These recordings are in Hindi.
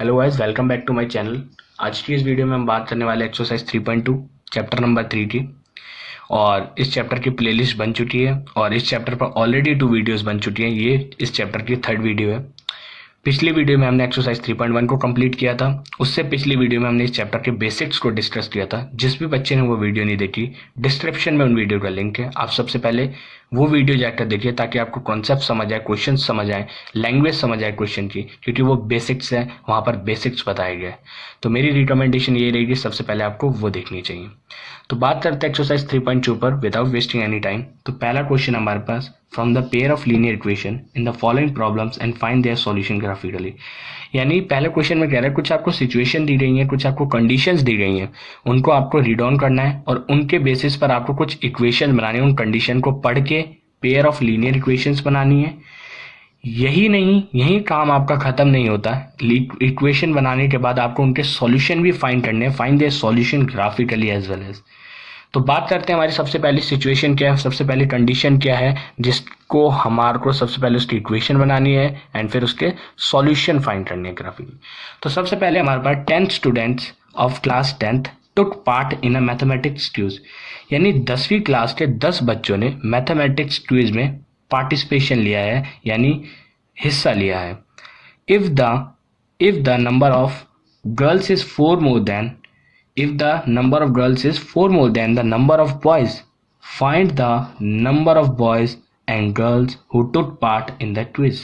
Hello guys, welcome back to my channel. आज की इस वीडियो में हम बात करने वाले एक्सरसाइज 3.2 चैप्टर नंबर 3 की। और इस चैप्टर की प्लेलिस्ट बन चुकी है और इस चैप्टर पर ऑलरेडी 2 वीडियोस बन चुकी हैं। ये इस चैप्टर की 3rd वीडियो है। पिछली वीडियो में हमने एक्सरसाइज 3.1 को कंप्लीट किया था। उससे पिछली वीडियो में हमने इस चैप्टर के बेसिक्स को डिस्कस किया था। जिस भी बच्चे ने वो वीडियो नहीं देखी, डिस्क्रिप्शन में उन वीडियो का लिंक है। आप सबसे पहले वो वीडियो जाकर देखिए ताकि आपको कॉन्सेप्ट समझ आए, क्वेश्चन समझ आए, लैंग्वेज समझ आए क्वेश्चन की, क्योंकि वो बेसिक्स है, वहाँ पर बेसिक्स बताए गए। तो मेरी रिकमेंडेशन ये रहेगी, सबसे पहले आपको वो देखनी चाहिए। तो बात करते हैं एक्सरसाइज 3.2 पर विदाउट वेस्टिंग एनी टाइम। तो पहला क्वेश्चन हमारे पास, from the pair of linear equation in the following problems and find their solution graphically. यानी पहले क्वेश्चन में कह रहा है कुछ आपको सिचुएशन दी गई है, कुछ आपको कंडीशंस दी गई हैं, उनको आपको रीड ऑन करना है और उनके बेसिस पर आपको कुछ इक्वेशन बनाने हैं। उन कंडीशन को पढ़ के पेयर ऑफ लीनियर इक्वेशंस बनानी है। यही नहीं, यही काम आपका खत्म नहीं होता। इक्वेशन बनाने के बाद आपको उनके सॉल्यूशन भी फाइंड करने हैं। Find their solution graphically as well as. तो बात करते हैं हमारी सबसे पहली सिचुएशन क्या है, सबसे पहली कंडीशन क्या है, जिसको हमारे को सबसे पहले उसकी इक्वेशन बनानी है एंड फिर उसके सॉल्यूशन फाइंड करने हैं ग्राफिकली। तो सबसे पहले हमारे पास 10 students of class 10th took part in a mathematics quiz. यानी 10वीं क्लास के 10 बच्चों ने मैथमेटिक्स क्विज में पार्टिसिपेशन लिया है, यानी हिस्सा लिया है। If the number of girls is 4 more than, if the number of girls is 4 more than the number of boys, find the number of boys and girls who took part in the quiz।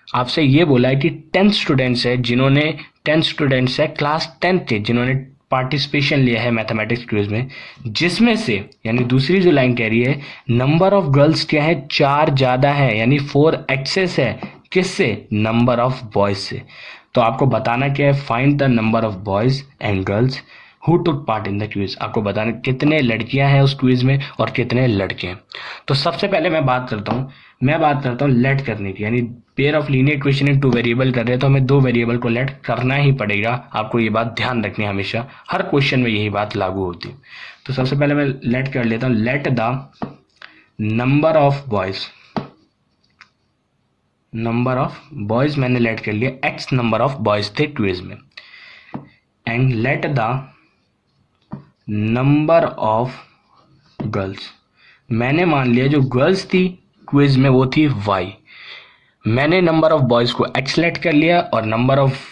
आपसे ये बोला है कि 10 स्टूडेंट्स है जिन्होंने 10 स्टूडेंट्स है क्लास 10th के जिन्होंने पार्टिसिपेशन लिया है मैथमेटिक्स क्विज में, जिसमें से यानी दूसरी जो लाइन कह रही है नंबर ऑफ गर्ल्स क्या है, 4 ज्यादा है, यानी 4 एक्सेस है। किससे? नंबर ऑफ बॉयज से। तो आपको बताना क्या है, find the number of boys and girls who took part in the quiz. आपको बताना कितने लड़कियां हैं उस क्विज में और कितने लड़के हैं। तो सबसे पहले मैं बात करता हूँ लेट करने की, यानी pair of linear equation in 2 variable कर रहे हैं तो हमें 2 वेरिएबल को लेट करना ही पड़ेगा। आपको ये बात ध्यान रखनी है, हमेशा हर क्वेश्चन में यही बात लागू होती है। तो सबसे पहले मैं लेट कर लेता हूँ, let the number of boys मैंने लेट कर लिया, एक्स नंबर ऑफ बॉयज थे क्विज में, and let the number of girls, मैंने मान लिया जो गर्ल्स थी क्विज में वो थी y। मैंने नंबर ऑफ बॉयज को x लेट कर लिया और नंबर ऑफ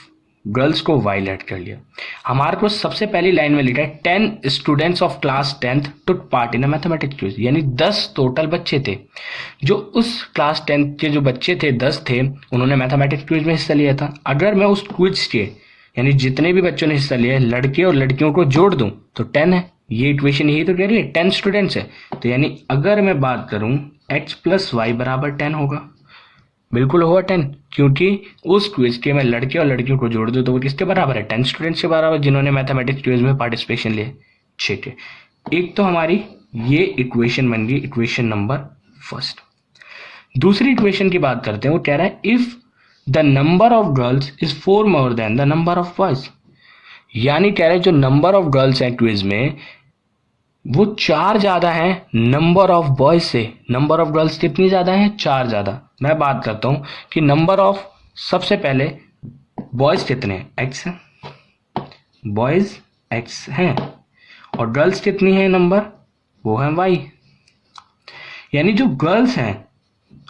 गर्ल्स को y लेट कर लिया। हमारे को सबसे पहली लाइन में लिखा है 10 students of class 10th took part in a mathematics quiz, यानी 10 टोटल बच्चे थे। जो उस क्लास 10th के जो बच्चे थे 10 थे, उन्होंने मैथमेटिक्स क्विज में हिस्सा लिया था। अगर मैं उस क्विज के यानी जितने भी बच्चों ने हिस्सा लिया है लड़के और लड़कियों को जोड़ दूं तो 10 है। ये इक्वेशन यही तो कह रही है 10 स्टूडेंट्स है। तो यानी अगर मैं बात करूं x प्लस वाई बराबर 10 होगा, बिल्कुल होगा 10, क्योंकि उस क्विज के मैं लड़के और लड़कियों को जोड़ दूं तो वो किसके बराबर है, 10 स्टूडेंट्स के बराबर जिन्होंने मैथमेटिक्स क्विज में पार्टिसिपेशन लिए। ठीक है, एक तो हमारी ये इक्वेशन बन गई, इक्वेशन नंबर फर्स्ट। दूसरी इक्वेशन की बात करते हैं, वो कह रहा है if the number of girls is 4 more than the number of boys, यानी कह रहे हैं जो नंबर ऑफ गर्ल्स हैं क्विज में वो 4 ज्यादा है नंबर ऑफ बॉयज से। नंबर ऑफ गर्ल्स कितनी ज्यादा है, 4 ज्यादा। मैं बात करता हूं कि नंबर ऑफ, सबसे पहले बॉयज कितने हैं, x है, बॉयज x हैं, और गर्ल्स कितनी है नंबर, वो है y। यानी जो गर्ल्स हैं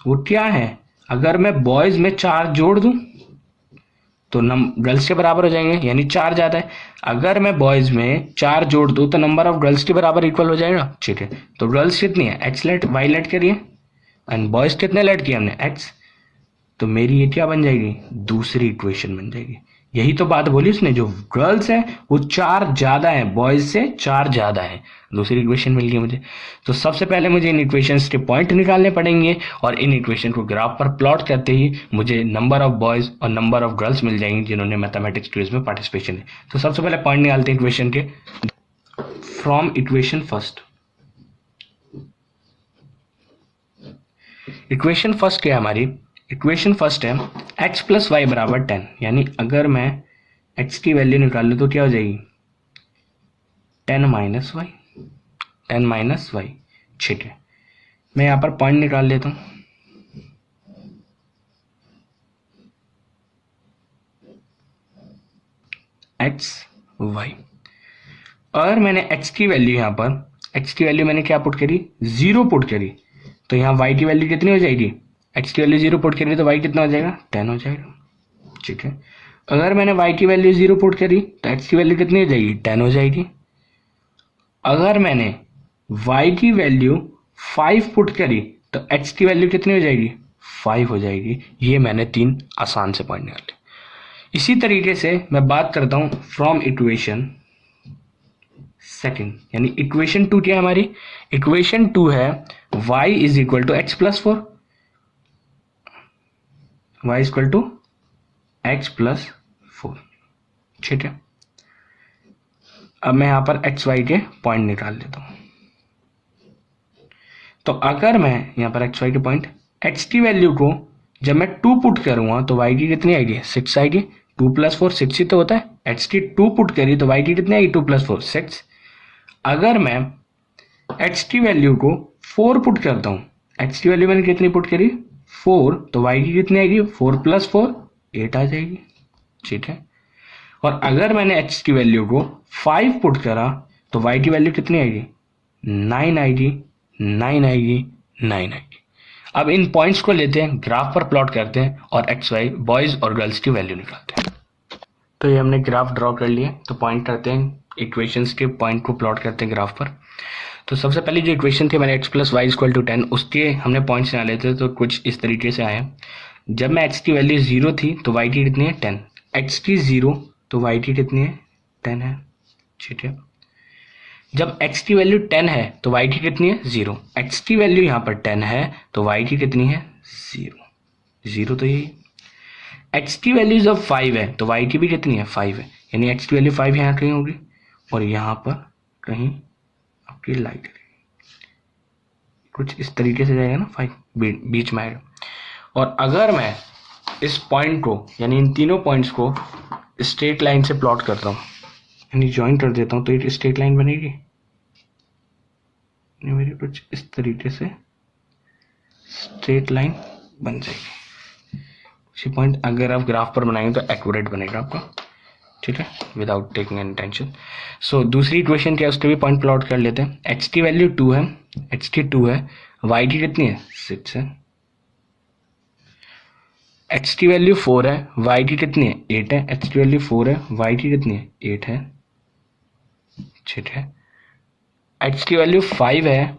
वो क्या है, अगर मैं बॉयज में 4 जोड़ दूं तो गर्ल्स के बराबर हो जाएंगे, यानी 4 ज्यादा है। अगर मैं बॉयज में 4 जोड़ दूं तो नंबर ऑफ गर्ल्स के बराबर इक्वल हो जाएगा। ठीक है, तो गर्ल्स कितनी है, एक्स लेट वाई लेट करिए, एंड बॉयज कितने लेट किए हमने, एक्स। तो मेरी ये क्या बन जाएगी, दूसरी इक्वेशन बन जाएगी। यही तो बात बोली उसने, जो गर्ल्स है वो 4 ज्यादा है, बॉयज से 4 ज्यादा है। दूसरी इक्वेशन मिल गई मुझे। तो सबसे पहले मुझे इन इक्वेशंस के पॉइंट निकालने पड़ेंगे और इन इक्वेशन को ग्राफ पर प्लॉट करते ही मुझे नंबर ऑफ बॉयज और नंबर ऑफ गर्ल्स मिल जाएंगे जिन्होंने मैथमेटिक्स क्विज में पार्टिसिपेशन है। तो सबसे पहले पॉइंट निकालते हैं इक्वेशन के, from equation first. Equation first क्या है हमारी, इक्वेशन फर्स्ट है x प्लस वाई बराबर 10, यानी अगर मैं x की वैल्यू निकाल लूँ तो क्या हो जाएगी, 10 माइनस वाई, 10 माइनस वाई। ठीक है, मैं यहाँ पर पॉइंट निकाल लेता हूँ। X y. अगर मैंने एक्स की वैल्यू यहाँ पर एक्स की वैल्यू मैंने क्या पुट करी 0 पुट करी, तो यहाँ वाई की वैल्यू कितनी हो जाएगी, एक्स की वैल्यू 0 पुट करी तो वाई कितना हो जाएगा 10 हो जाएगा। ठीक है, अगर मैंने वाई की वैल्यू 0 पुट करी तो एक्स की वैल्यू कितनी हो जाएगी 10 हो जाएगी। अगर मैंने वाई की वैल्यू 5 पुट करी तो एक्स की वैल्यू कितनी हो जाएगी 5 हो जाएगी। ये मैंने 3 आसान से पॉइंट निकाले। इसी तरीके से मैं बात करता हूं फ्रॉम इक्वेशन सेकेंड, यानी इक्वेशन 2 क्या है हमारी, इक्वेशन 2 है y is equal to x plus 4, y is equal to x plus 4। ठीक है, अब मैं यहां पर एक्स वाई के पॉइंट निकाल लेता हूं। तो अगर मैं यहां पर एक्स वाई के पॉइंट, एक्स की वैल्यू को जब मैं 2 पुट करूंगा तो y की कितनी आएगी 6 आएगी, 2 प्लस 4 6 ही तो होता है। एक्स की 2 पुट करी तो y की कितनी आएगी 2 प्लस 4 6। अगर मैं x की वैल्यू को 4 पुट करता हूँ, x की वैल्यू मैंने कितनी पुट करी 4, तो y की कितनी आएगी 4 प्लस 4 8 आ जाएगी। ठीक है, और अगर मैंने x की वैल्यू को 5 पुट करा तो y की वैल्यू कितनी आएगी 9 आएगी, 9 आएगी, 9 आएगी। अब इन पॉइंट्स को लेते हैं, ग्राफ पर प्लॉट करते हैं और एक्स वाई बॉयज और गर्ल्स की वैल्यू निकालते हैं। तो ये हमने ग्राफ ड्रॉ कर लिया, तो पॉइंट करते हैं, इक्वेशंस के पॉइंट को प्लॉट करते हैं ग्राफ पर। तो सबसे पहले जो इक्वेशन थी मैंने x plus y equal to 10, उसके हमने पॉइंट्स निकाले थे, तो कुछ इस तरीके से आए। जब मैं x की वैल्यू 0 थी तो y की कितनी है 10, x की 0 तो y की कितनी है 10 है। ठीक है, जब x की वैल्यू 10 है तो y की कितनी है 0, x की वैल्यू यहाँ पर 10 है तो y की कितनी है 0, 0 तो यही। x की वैल्यू जब 5 है तो y की भी कितनी है 5 है, यानी x की वैल्यू 5 यहाँ कहीं होगी और यहाँ पर कहीं आपकी लाइट कुछ इस तरीके से जाएगा ना, 5 बीच में आएगा। और अगर मैं इस पॉइंट को यानी इन तीनों पॉइंट्स को स्ट्रेट लाइन से प्लॉट करता हूँ, यानी ज्वाइन कर देता हूँ, तो एक स्ट्रेट लाइन बनेगी मेरी कुछ इस तरीके से स्ट्रेट लाइन बन जाएगी। इसी पॉइंट अगर आप ग्राफ पर बनाएंगे तो एक्यूरेट बनेगा आपका। ठीक है, विदाउट टेकिंग एनी टेंशन। सो दूसरी इक्वेशन क्या है, उसके भी पॉइंट प्लॉट कर लेते हैं। एक्स की वैल्यू 2 है, एक्स की 2 है, वाई की कितनी है 6 है। एक्स की वैल्यू 4 है, वाई की कितनी है 8 है, एक्स की वैल्यू 4 है, वाई की कितनी है 8 है। ठीक है, एक्स की वैल्यू 5 है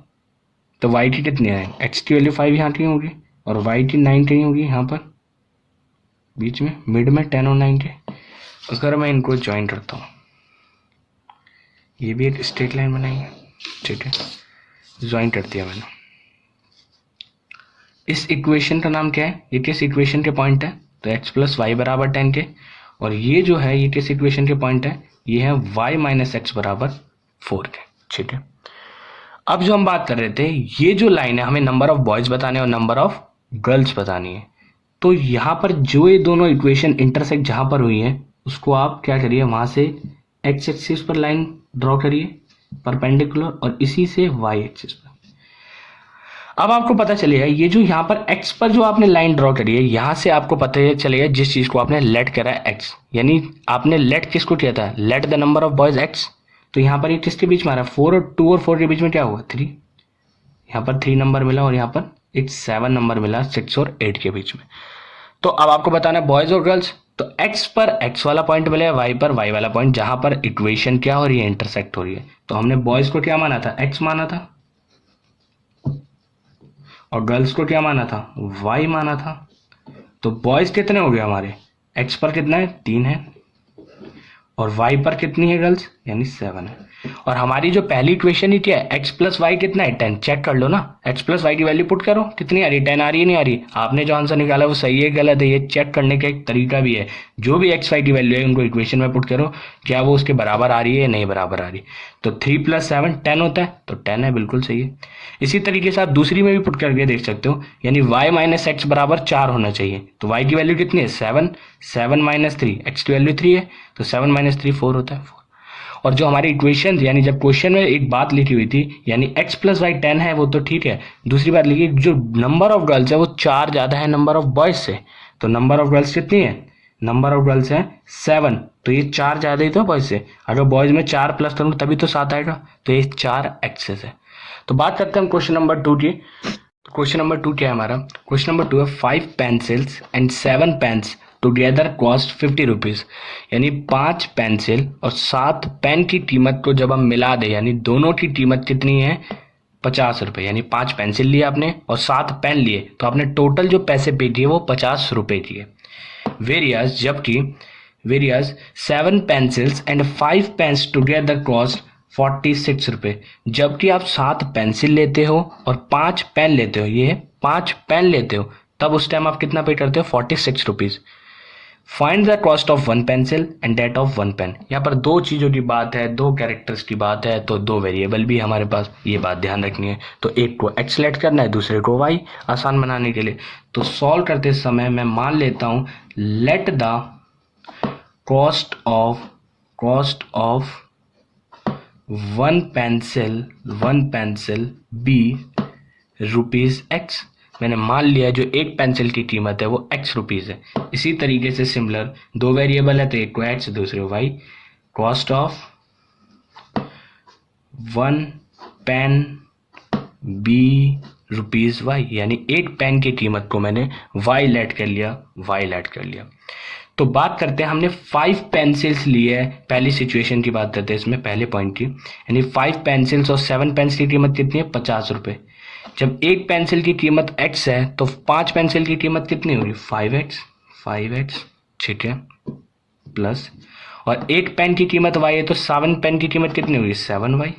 तो वाई की कितनी है, एक्स की वैल्यू 5 यहाँ की होगी और वाई की 9 कहीं होगी, यहाँ पर बीच में मिड में 10 और 9 के। अगर मैं इनको ज्वाइन करता हूँ, ये भी एक स्ट्रेट लाइन बनाएंगे। ठीक है, ज्वाइन कर दिया मैंने। इस इक्वेशन का नाम क्या है, ये किस इक्वेशन के पॉइंट है, तो x प्लस वाई बराबर 10 के, और ये जो है ये किस इक्वेशन के पॉइंट है, ये है y माइनस एक्स बराबर 4 के। ठीक है, अब जो हम बात कर रहे थे, ये जो लाइन है हमें नंबर ऑफ बॉयज बताने और नंबर ऑफ गर्ल्स बतानी है। तो यहाँ पर जो ये दोनों इक्वेशन इंटरसेक्ट जहां पर हुई है, उसको आप क्या करिए, वहां से एक्स एक्सिस पर लाइन ड्रॉ करिए परपेंडिकुलर, और इसी से वाई एक्सिस पर। अब आपको पता चलेगा ये जो यहाँ पर x पर जो आपने लाइन ड्रॉ करी है, यहाँ से आपको पता चलेगा जिस चीज को आपने लेट करा है x, यानी आपने लेट किसको किया था, let the number of boys x। तो यहाँ पर ये किसके बीच में आ रहा है, 4 और 2 और 4 के बीच में क्या हुआ 3, यहाँ पर 3 नंबर मिला और यहाँ पर एक 7 नंबर मिला 6 और 8 के बीच में। तो अब आपको बताना है बॉयज और गर्ल्स, तो x पर x वाला पॉइंट मिलेगा, y पर y वाला पॉइंट, जहां पर इक्वेशन क्या हो रही है, इंटरसेक्ट हो रही है। तो हमने बॉयज को क्या माना था, x माना था, और गर्ल्स को क्या माना था, y माना था। तो बॉयज कितने हो गए हमारे, x पर कितना है 3 है, और y पर कितनी है गर्ल्स, यानी 7 है। और हमारी जो पहली इक्वेशन ही क्या है, x प्लस वाई कितना है 10, चेक कर लो ना, x प्लस वाई की वैल्यू पुट करो, कितनी आ रही है 10 आ रही है, नहीं आ रही। आपने जो आंसर निकाला वो सही है गलत है, ये चेक करने का एक तरीका भी है। जो भी x वाई की वैल्यू है उनको इक्वेशन में पुट करो, क्या वो उसके बराबर आ रही है या नहीं बराबर आ रही। तो 3 प्लस 7 10 होता है, तो 10 है, बिल्कुल सही है। इसी तरीके से आप दूसरी में भी पुट करके देख सकते हो, यानी y माइनस एक्स बराबर 4 होना चाहिए। तो y की वैल्यू कितनी है 7, 7 माइनस 3, x की वैल्यू 3 है, तो 7 माइनस 3 4 होता है 4। और जो हमारी इक्वेशन यानी जब क्वेश्चन में एक बात लिखी हुई थी, यानी x प्लस वाई 10 है, वो तो ठीक है। दूसरी बात लिखी, जो नंबर ऑफ गर्ल्स है वो 4 ज़्यादा है नंबर ऑफ बॉयज से। तो नंबर ऑफ गर्ल्स कितनी है, नंबर ऑफ गर्ल्स हैं 7, तो ये 4 ज़्यादा ही तो बॉयज से। अगर बॉयज़ में 4 प्लस करूँ तभी तो 7 आएगा, तो ये 4 एक्सेस है। तो बात करते हैं हम क्वेश्चन नंबर 2 की। क्वेश्चन नंबर 2 क्या है हमारा? क्वेश्चन नंबर 2 है 5 pencils and 7 pens together cost 50 rupees. यानी 5 पेंसिल और 7 पेन की कीमत को जब हम मिला दें, यानी दोनों की कीमत कितनी है? 50 रुपये। यानी 5 पेंसिल लिए आपने और 7 पेन लिए, तो आपने टोटल जो पैसे पे दिए वो 50 रुपये दिए। Whereas 7 pencils and 5 pens together cost 46 रुपये। जबकि आप 7 पेंसिल लेते हो और 5 पेन लेते हो, ये 5 पेन लेते हो, तब उस टाइम आप कितना पे करते हो? 46 rupees. Find the cost of 1 pencil and that of 1 pen. यहाँ पर 2 चीज़ों की बात है, 2 कैरेक्टर्स की बात है, तो 2 वेरिएबल भी हमारे पास, ये बात ध्यान रखनी है। तो एक को x सेलेक्ट करना है, दूसरे को y, आसान बनाने के लिए। तो सॉल्व करते समय मैं मान लेता हूँ let the cost of one pencil be ₹x। मैंने मान लिया जो एक पेंसिल की कीमत है वो x रुपीज़ है। इसी तरीके से सिमिलर 2 वेरिएबल है, तो एक को x दूसरे को y। Cost of 1 pen be ₹y, यानी एक पेन की कीमत को मैंने y लेट कर लिया। तो बात करते हैं, हमने 5 पेंसिल्स लिए है। पहली सिचुएशन की बात करते हैं इसमें, पहले पॉइंट की। यानी 5 पेंसिल्स और 7 पेन्स की कीमत कितनी है? 50 रुपये। जब एक पेंसिल की कीमत x है तो 5 पेंसिल की कीमत कितनी होगी? 5x, ठीक है, प्लस, और एक पेन की कीमत y है तो 7 पेन की कीमत कितनी होगी? 7y।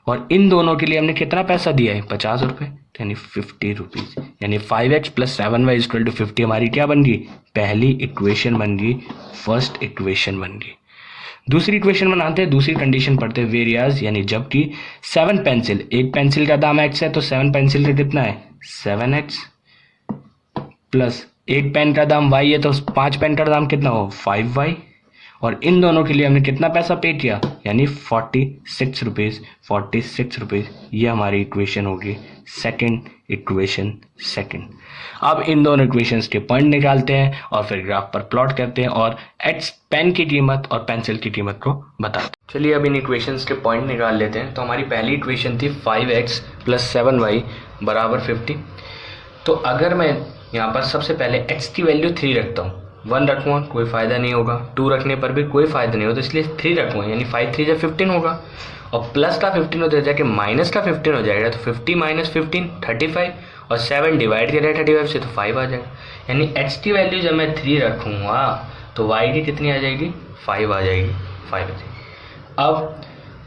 और इन दोनों के लिए हमने कितना पैसा दिया है? 50 रुपये, यानी 50 रुपीज़। यानी 5x plus 7y equal to 50 हमारी क्या बन गई? पहली इक्वेशन बन गई, फर्स्ट इक्वेशन बन गई। दूसरी इक्वेशन बनाते हैं, दूसरी कंडीशन पढ़ते हैं। वेरियस यानी जबकि 7 पेंसिल, एक पेंसिल का दाम x है तो 7 पेंसिल का कितना है? 7x, प्लस एक पेन का दाम y है तो 5 पेन का दाम कितना हो? 5y। और इन दोनों के लिए हमने कितना पैसा पे किया? यानी 46 रुपीज़। ये हमारी इक्वेशन होगी सेकंड इक्वेशन। अब इन दोनों इक्वेशंस के पॉइंट निकालते हैं और फिर ग्राफ पर प्लॉट करते हैं और x पेन की कीमत और पेंसिल की कीमत को बताते हैं। चलिए अब इन इक्वेशंस के पॉइंट निकाल लेते हैं। तो हमारी पहली इक्वेशन थी 5x प्लस 7y बराबर 50। तो अगर मैं यहाँ पर सबसे पहले x की वैल्यू 3 रखता हूँ, 1 रखूँगा कोई फ़ायदा नहीं होगा, 2 रखने पर भी कोई फ़ायदा नहीं होगा, तो इसलिए 3 रखूँगा, यानी 5 3 15 होगा। और प्लस का 15 हो जाके माइनस का 15 हो जाएगा, तो 50 माइनस 15 35, और 7 डिवाइड करें 35 से तो 5 आ जाएगा। यानी x की वैल्यू जब मैं 3 रखूँगा तो y की कितनी आ जाएगी? 5 आ जाएगी, 5 आ जाएगी। अब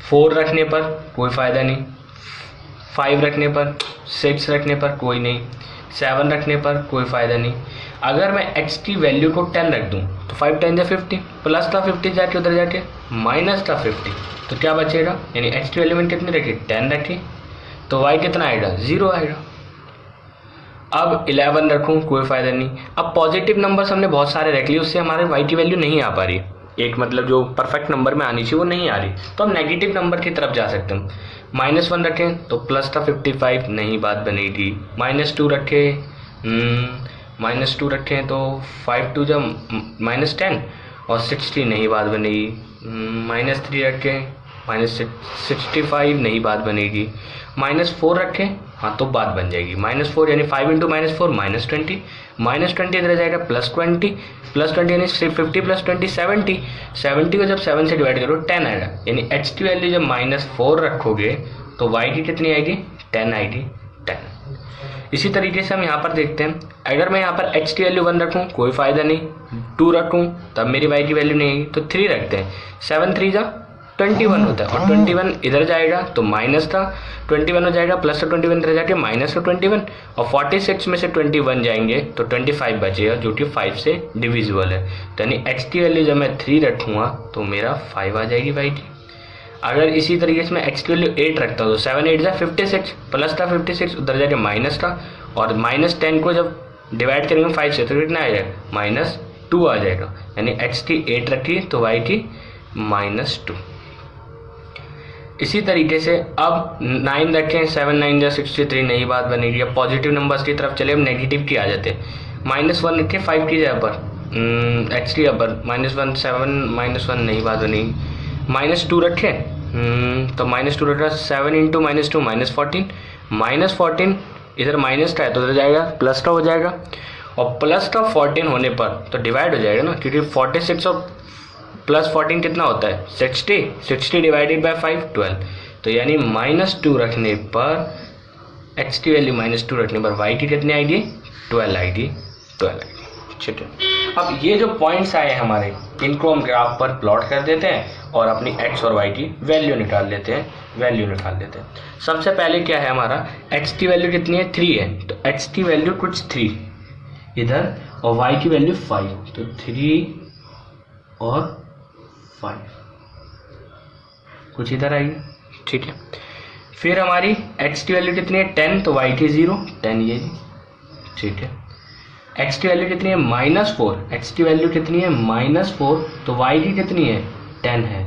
4 रखने पर कोई फ़ायदा नहीं, 5 रखने पर, 6 रखने पर कोई नहीं, 7 रखने पर कोई फ़ायदा नहीं। अगर मैं x की वैल्यू को 10 रख दूं तो 5 10 या 50, प्लस का 50 जाके उधर जाके माइनस का 50, तो क्या बचेगा? यानी x की वैल्यू मैंने कितनी रखी? 10 रखी, तो y कितना आएगा? 0 आएगा। अब 11 रखूं कोई फ़ायदा नहीं। अब पॉजिटिव नंबर्स हमने बहुत सारे रख लिए, उससे हमारे y की वैल्यू नहीं आ पा रही, एक मतलब जो परफेक्ट नंबर में आनी चाहिए वो नहीं आ रही, तो हम नेगेटिव नंबर की तरफ जा सकते हैं। -1 रखें तो प्लस का 55 नहीं बात बनेगी। -2 रखें तो 5 2 जब -10 और 60 नहीं बात बनेगी। -3 रखें -65 नहीं बात बनेगी। -4 रखें हाँ तो बात बन जाएगी। -4 यानी 5 × -4 -20, -20 इधर जाएगा +20 यानी 50 + 20 70, 70 को जब 7 से डिवाइड करो 10 आएगा। यानी x की वैल्यू जब -4 रखोगे तो y की कितनी आएगी? 10 आएगी, 10। इसी तरीके से हम यहाँ पर देखते हैं, अगर मैं यहाँ पर x की वैल्यू 1 रखूँ कोई फ़ायदा नहीं, 2 रखूँ तब मेरी y की वैल्यू नहीं आएगी, तो 3 रखते हैं। 7 3 जा 21 होता है, और 21 इधर जाएगा तो माइनस का 21 हो जाएगा, प्लस का 21 इधर जाके माइनस का 21, और 46 में से 21 जाएंगे तो 25 बचेगा जो कि 5 से डिविजिबल है। तो यानी x की वैल्यू जब मैं 3 रखूँगा तो मेरा 5 आ जाएगी y की। अगर इसी तरीके से मैं x की वैल्यू 8 रखता हूँ तो 7 8 जा 56, प्लस का 56 उधर जाके माइनस का, और -10 को जब डिवाइड करेंगे 5 से तो कितना आ जाएगा? -2 आ जाएगा। यानी x की 8 रखी तो y की -2। इसी तरीके से अब 9 रखें, 7 9 जा 63 नहीं बात बनेगी। अब पॉजिटिव नंबर्स की तरफ चले, अब नेगेटिव की आ जाते हैं। -1 रखें 5 की जगह पर, एक्स टी अपर -1 7 -1 नहीं बात नहीं, -2 रखे, तो -2 रखा, 7 इंटू -2 -14, -14 इधर माइनस का है तो इधर जाएगा प्लस का हो जाएगा, और प्लस का 14 होने पर तो डिवाइड हो जाएगा ना, क्योंकि 46 और प्लस 14 कितना होता है 60 डिवाइडेड बाय 5 12, तो यानी -2 रखने पर एक्स की वैल्यू -2 रखने पर वाई की कितनी आएगी 12 आएगी। ठीक है, अब ये जो पॉइंट्स आए हमारे इनको हम ग्राफ पर प्लॉट कर देते हैं और अपनी एक्स और वाई की वैल्यू निकाल लेते हैं। सबसे पहले क्या है हमारा, एक्स की वैल्यू कितनी है 3 है, तो एक्स की वैल्यू कुछ 3 इधर और वाई की वैल्यू 5, तो 3 और 5 कुछ इधर आएगी। ठीक है, फिर हमारी एक्स की वैल्यू कितनी है 10, तो वाई की 0 10 ये। ठीक है, एक्स की वैल्यू कितनी है -4, एक्स की वैल्यू कितनी है -4, तो वाई की कितनी है 10 है,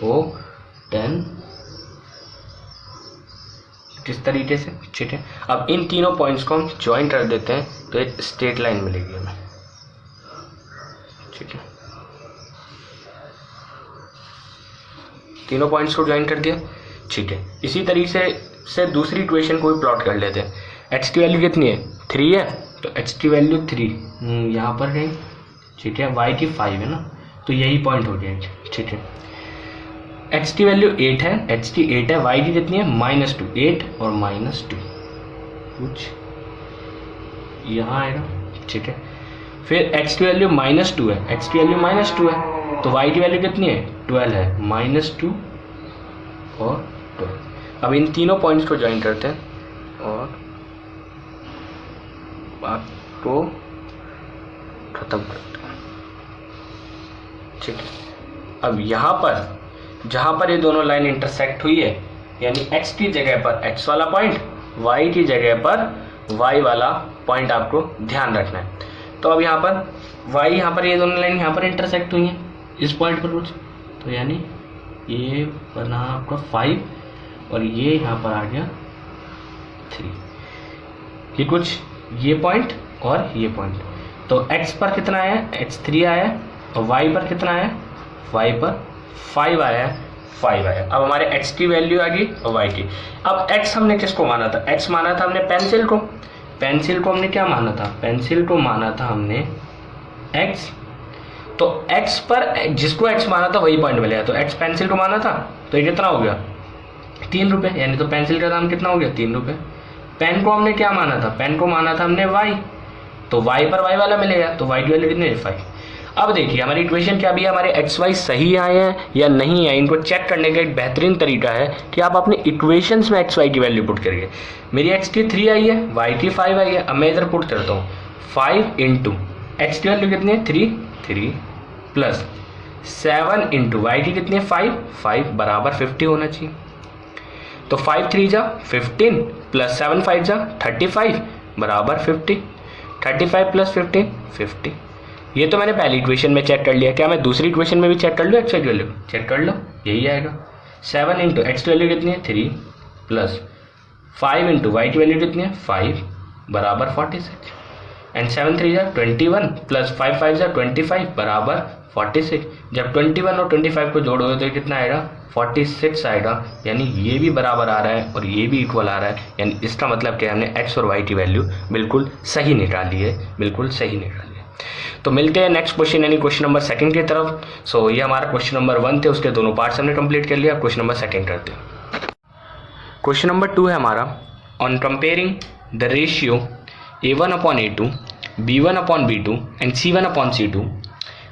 वो 10 किस तरीके से। ठीक है, अब इन तीनों पॉइंट्स को हम ज्वाइन कर देते हैं तो एक स्ट्रेट लाइन मिलेगी हमें। ठीक है, तीनों पॉइंट्स को ज्वाइन कर दिया। ठीक है, इसी तरीके से दूसरी इक्वेशन को भी प्लॉट कर लेते हैं। एक्स की वैल्यू कितनी है 3 है, तो एक्स की वैल्यू 3 यहाँ पर है। ठीक है, वाई की 5 है ना, तो यही पॉइंट हो गया। ठीक है, एक्स की वैल्यू 8 है, एक्स की 8 है, वाई की कितनी है -2, 8 और -2 कुछ यहाँ आएगा। ठीक है, फिर एक्स की वैल्यू -2 है, एक्स की वैल्यू -2 है, तो वाई की वैल्यू कितनी है 12 है, -2 और 12। अब इन तीनों पॉइंट्स को ज्वाइन करते हैं और बात को खत्म करते हैं। ठीक है, अब यहाँ पर जहाँ पर ये दोनों लाइन इंटरसेक्ट हुई है, यानी x की जगह पर x वाला पॉइंट, y की जगह पर y वाला पॉइंट आपको ध्यान रखना है। तो अब यहाँ पर y, यहाँ पर ये दोनों लाइन यहाँ पर इंटरसेक्ट हुई हैं इस पॉइंट पर कुछ, तो यानी ये बना आपका 5 और ये यहाँ पर आ गया 3, ये कुछ ये पॉइंट और ये पॉइंट। तो x पर कितना आया x 3 आया, और y पर कितना आया y पर 5 आया। अब हमारे x की वैल्यू आ गई और y की। अब x हमने किसको माना था, x माना था हमने पेंसिल को हमने क्या माना था, पेंसिल को माना था हमने x, तो x पर जिसको x माना था वही पॉइंट मिलेगा, तो x पेंसिल को माना था, तो ये कितना हो गया 3 रुपये, यानी तो पेंसिल का दाम कितना हो गया 3 रुपये। पेन को हमने क्या माना था, पेन को माना था हमने y, तो y पर y वाला मिलेगा, तो y की वैल्यू कितनी है 5। अब देखिए हमारी इक्वेशन क्या भी है, हमारे एक्स वाई सही आए हैं या नहीं है, इनको चेक करने का एक बेहतरीन तरीका है कि आप अपने इक्वेशंस में एक्स वाई की वैल्यू पुट करिए। मेरी एक्स की 3 आई है, वाई की 5 आई है, अब मैं इधर पुट करता हूँ 5 इंटू एक्स की वैल्यू कितनी है 3 प्लस 7 इंटू वाई की कितनी है 5 बराबर 50 होना चाहिए। तो 5 3 जा 15 प्लस 7 5 जा 35 बराबर 50, 35 प्लस 15 50। ये तो मैंने पहली इक्वेशन में चेक कर लिया, क्या मैं दूसरी इक्वेशन में भी चेक कर लूँ एक्स की वैल्यू, चेक कर लो, यही आएगा 7 इंटू एक्स की वैल्यू कितनी है 3 प्लस 5 इंटू वाई की वैल्यू कितनी है 5 बराबर 46, एंड 7 3 जा 21 प्लस 5 5 जा 25 बराबर 46। जब 21 और 25 को जोड़ोगे तो कितना आएगा 46 आएगा, यानी ये भी बराबर आ रहा है और ये भी इक्वल आ रहा है, यानी इसका मतलब क्या, हमने एक्स और वाई की वैल्यू बिल्कुल सही निकाली है, बिल्कुल सही निकाली है। तो मिलते हैं नेक्स्ट क्वेश्चन यानी क्वेश्चन नंबर 2 की तरफ। सो ये हमारा क्वेश्चन नंबर 1 थे, उसके दोनों पार्ट्स हमने कंप्लीट कर लिया। क्वेश्चन नंबर 2 करते हैं। क्वेश्चन नंबर 2 है हमारा, on comparing the ratio a1/a2 b1/b2 and c1/c2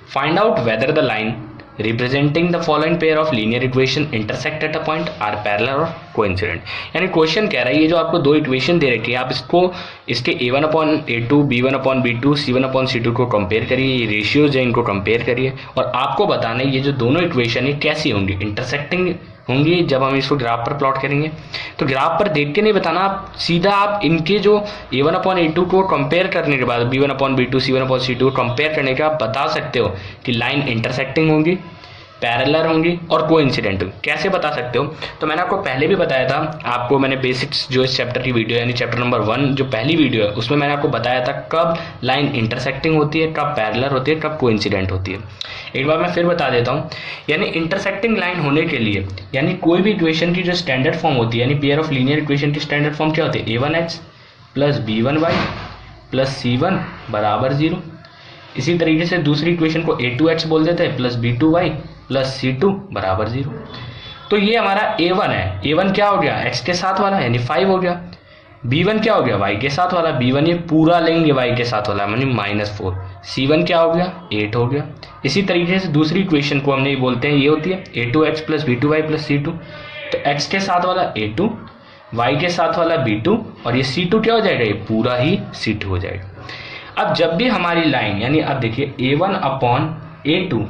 find out whether the line representing the following pair of linear equation intersect at a point or parallel और कोइंसिडेंट। यानी क्वेश्चन कह रहा है ये जो आपको दो इक्वेशन दे रखी है, आप इसको इसके a1/a2 b1/b2 c1/c2 को कंपेयर करिए, ये रेशियोज है इनको कंपेयर करिए, और आपको बताना है ये जो दोनों इक्वेशन है कैसी होंगी, इंटरसेक्टिंग होंगी जब हम इसको ग्राफ पर प्लॉट करेंगे। तो ग्राफ पर देख के नहीं बताना, आप सीधा आप इनके जो a1/a2 को कंपेयर करने के बाद b1/b2 c1/c2 को कंपेयर करने के आप बता सकते हो कि लाइन इंटरसेक्टिंग होंगी पैरेलल होंगी और कोइंसिडेंट होंगी। कैसे बता सकते हो? तो मैंने आपको पहले भी बताया था, आपको मैंने बेसिक्स जो इस चैप्टर की वीडियो यानी चैप्टर नंबर 1 जो पहली वीडियो है उसमें मैंने आपको बताया था कब लाइन इंटरसेक्टिंग होती है, कब पैरेलल होती है, कब कोइंसिडेंट होती है। एक बार मैं फिर बता देता हूँ। यानी इंटरसेक्टिंग लाइन होने के लिए यानी कोई भी इक्वेशन की जो स्टैंडर्ड फॉर्म होती है यानी पेयर ऑफ लीनियर इक्वेशन की स्टैंडर्ड फॉर्म क्या होती है? a1x plus b1y plus c1 बराबर 0। इसी तरीके से दूसरी इक्वेशन को a2x बोल देते हैं प्लस b2y प्लस c2 बराबर 0। तो ये हमारा a1 है। a1 क्या हो गया? x के साथ वाला यानी 5 हो गया। b1 क्या हो गया? y के साथ वाला। b1 ये पूरा लेंगे y के साथ वाला यानी -4। c1 क्या हो गया? 8 हो गया। इसी तरीके से दूसरी इक्वेशन को हमने बोलते हैं ये होती है a2x plus b2y plus c2। तो x के साथ वाला a2, y के साथ वाला b2 और ये c2 क्या हो जाएगा? ये पूरा ही c2 हो जाएगा। अब जब भी हमारी लाइन यानी अब देखिए a1 अपॉन a2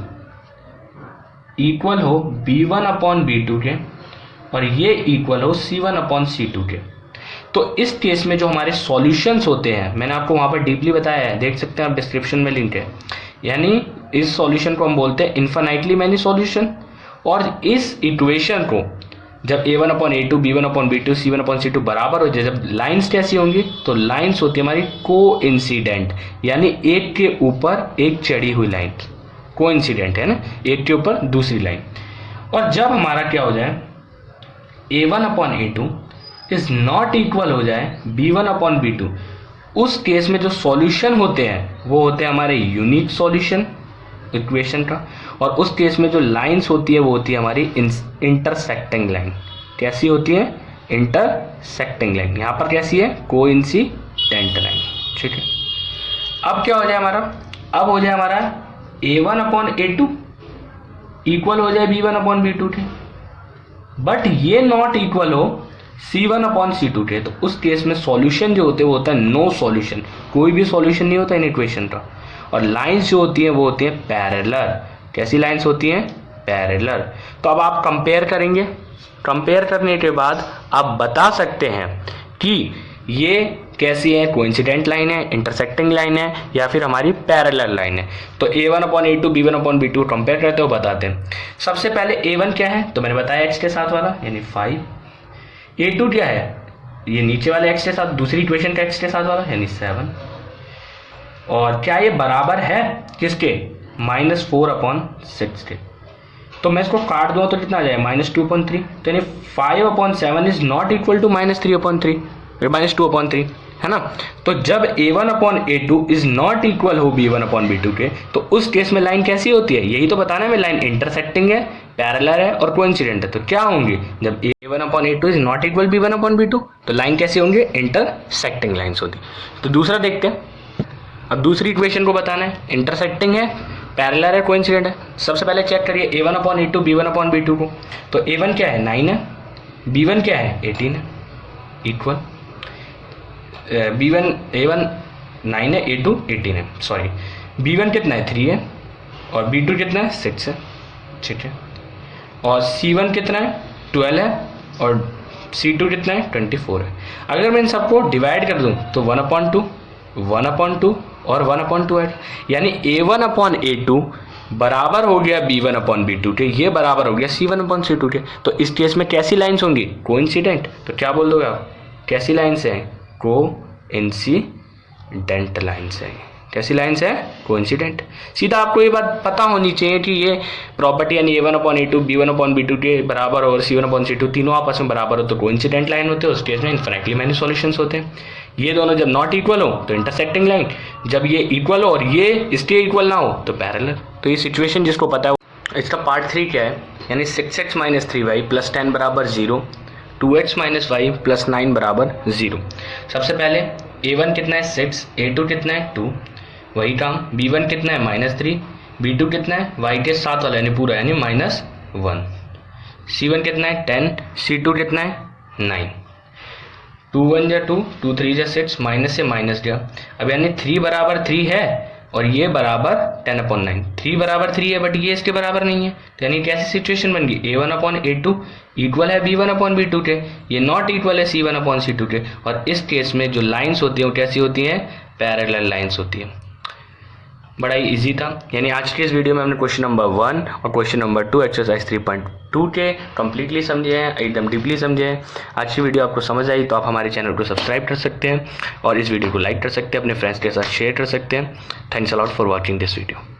इक्वल हो b1 अपॉन b2 के और ये इक्वल हो c1 अपॉन c2 के, तो इस केस में जो हमारे सॉल्यूशंस होते हैं मैंने आपको वहां पर डीपली बताया है, देख सकते हैं आप, डिस्क्रिप्शन में लिंक है। यानी इस सॉल्यूशन को हम बोलते हैं इन्फिनाइटली मैनी सॉल्यूशन। और इस इक्वेशन को जब a1 upon a2 b1 upon b2 c1 upon c2 बराबर हो जाए, जब लाइन्स कैसी होंगी? तो लाइन्स होती है हमारी कोइंसिडेंट, यानी एक के ऊपर एक चढ़ी हुई लाइन कोइंसिडेंट है ना, एक के ऊपर दूसरी लाइन। और जब हमारा क्या हो जाए a1 upon a2 is not equal हो जाए b1 अपॉन b2, उस केस में जो सॉल्यूशन होते हैं वो होते हैं हमारे यूनिक सॉल्यूशन इक्वेशन का। और उस केस में जो लाइंस होती है वो होती है हमारी इंटरसेक्टिंग लाइन। कैसी होती है? Intersecting line. यहाँ पर कैसी है? Coincident line. ठीक है, अब क्या हो जाए हमारा? अब हो जाए हमारा a1 अपॉन a2 इक्वल हो जाए b1 अपॉन b2 के, बट ये नॉट इक्वल हो c1 अपॉन c2 के। तो उस केस में सॉल्यूशन जो होते हैं वो होता है नो सॉल्यूशन, कोई भी सॉल्यूशन नहीं होता इन इक्वेशन का। और लाइंस जो होती हैं वो होती हैं पैरेलल। कैसी लाइंस होती हैं? पैरेलल। तो अब आप कंपेयर करेंगे, कंपेयर करने के बाद आप बता सकते हैं कि ये कैसी है? कोइंसिडेंट लाइन है, इंटरसेक्टिंग लाइन है या फिर हमारी पैरेलल लाइन है। तो a1 upon a2 b1 upon b2 compare करते हो बताते हैं। सबसे पहले a1 क्या है? तो मैंने बताया x के साथ वाला यानी 5। a2 क्या है? ये नीचे वाले x के साथ, दूसरी इक्वेशन का x के साथ वाला यानी 7। और क्या ये बराबर है किसके? -4 अपॉन 6 के। तो मैं इसको काट दूँ तो कितना आ जाए? -2/3। तो यानी 5 upon 7 is not equal to -3/3, -2/3 है ना। तो जब a1 upon a2 is not equal हो b1 अपॉन b2 के, तो उस केस में लाइन कैसी होती है? यही तो बताना है, लाइन इंटरसेक्टिंग है, पैरेलल है और कोइंसिडेंट है। तो क्या होंगे? जब a1 upon a2 is not equal b1 upon b2 तो लाइन कैसी होंगे? इंटरसेक्टिंग लाइन्स होती। तो दूसरा देखते हैं। अब दूसरी इक्वेशन को बताना है, इंटरसेक्टिंग है, पैरेलल है, कोइंसिडेंट है। सबसे पहले चेक करिए a1 upon a2 b1 upon b2 को। तो a1 क्या है? 9 है, b1 क्या है? 18 है, इक्वल a1 9 है, a2 18 है, सॉरी b1 कितना है? 3 है और b2 कितना है? 6 है। ठीक है, और c1 कितना है? 12 है और c2 कितना है? 24 है। अगर मैं इन सबको डिवाइड कर दूं तो 1/2 1/2 और 1/2 है, यानी a1 अपॉन a2 बराबर हो गया b1 अपॉन b2 के, ये बराबर हो गया c1 अपॉन c2 के। तो इस केस में कैसी लाइन्स होंगी? कोइंसिडेंट। तो क्या बोल दोगे आप? कैसी लाइन्स हैं? कोइंसिडेंट लाइन्स है। कैसी लाइन्स है? कोइंसिडेंट। सीधा आपको ये बात पता होनी चाहिए कि ये प्रॉपर्टी यानी a1 upon a2 b1 upon b2 के बराबर और c1 अपॉन c2 तीनों आपस में बराबर हो तो कोइंसिडेंट लाइन होते हैं। उस केस में इनफिनिटली मैनी सॉल्यूशंस होते हैं। ये दोनों जब नॉट इक्वल हो तो इंटरसेक्टिंग लाइन, जब ये इक्वल हो और ये इसके इक्वल ना हो तो पैरेलल। तो ये सिचुएशन जिसको पता है, इसका पार्ट 3 क्या है? यानी 6x - 3y प्लस 10 बराबर 0, 2x - y प्लस 9 बराबर 0। सबसे पहले a1 कितना है? 6, a2 कितना है? 2, वही काम b1 कितना है? -3, b2 कितना है? y के साथ वाला यानी पूरा यानी -1, c1 कितना है? 10, c2 कितना है? 9। 2 1 जा 2, 2 3 जा 6, माइनस से माइनस गया। अब यानी 3 बराबर 3 है और ये बराबर 10/9। 3 बराबर 3 है बट ये इसके बराबर नहीं है, तो यानी कैसी सिचुएशन बन गई? a1 अपॉन a2 इक्वल है b1 अपॉन b2 के, ये नॉट इक्वल है c1 अपॉन c2 के। और इस केस में जो लाइंस होती हैं वो कैसी होती हैं? पैरेलल लाइंस होती हैं। बड़ा ही इजी था। यानी आज की इस वीडियो में हमने क्वेश्चन नंबर 1 और क्वेश्चन नंबर 2 एक्सरसाइज 3.2 के कंप्लीटली समझे हैं, एकदम डीपली समझे हैं। आज की वीडियो आपको समझ आई तो आप हमारे चैनल को सब्सक्राइब कर सकते हैं और इस वीडियो को लाइक कर सकते हैं, अपने फ्रेंड्स के साथ शेयर कर सकते हैं। Thanks a lot for watching this video.